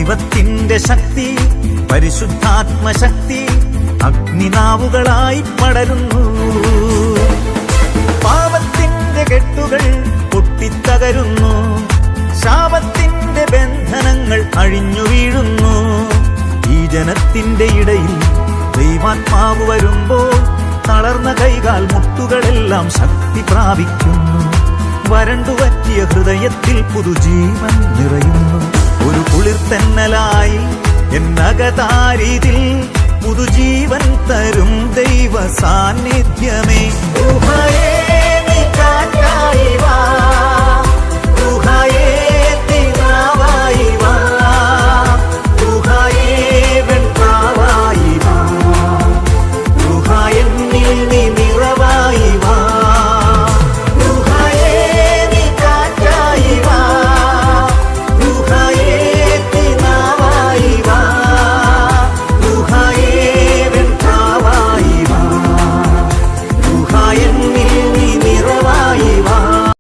ദൈവത്തിന്റെ ശക്തി, പരിശുദ്ധാത്മശക്തി അഗ്നിനാവുകളായി പടരുന്നു. പാപത്തിന്റെ കെട്ടുകൾ പൊട്ടിത്തകരുന്നു, ശാപത്തിന്റെ ബന്ധനങ്ങൾ അഴിഞ്ഞു വീഴുന്നു. ഈ ജനത്തിന്റെ ഇടയിൽ ദൈവാത്മാവ് വരുമ്പോൾ തളർന്ന കൈകാൽ മുട്ടുകളെല്ലാം ശക്തി പ്രാപിക്കുന്നു. വരണ്ടുവറ്റിയ ഹൃദയത്തിൽ പുതുജീവൻ നിറയുന്നു. ഒരു കുളിർത്തന്നലായി എന്നകതാരിതിൽ പുതുജീവൻ തരും ദൈവ സാന്നിധ്യമേ. ഊഹയേ നീ കാറ്റായി വാ, ഊഹയേ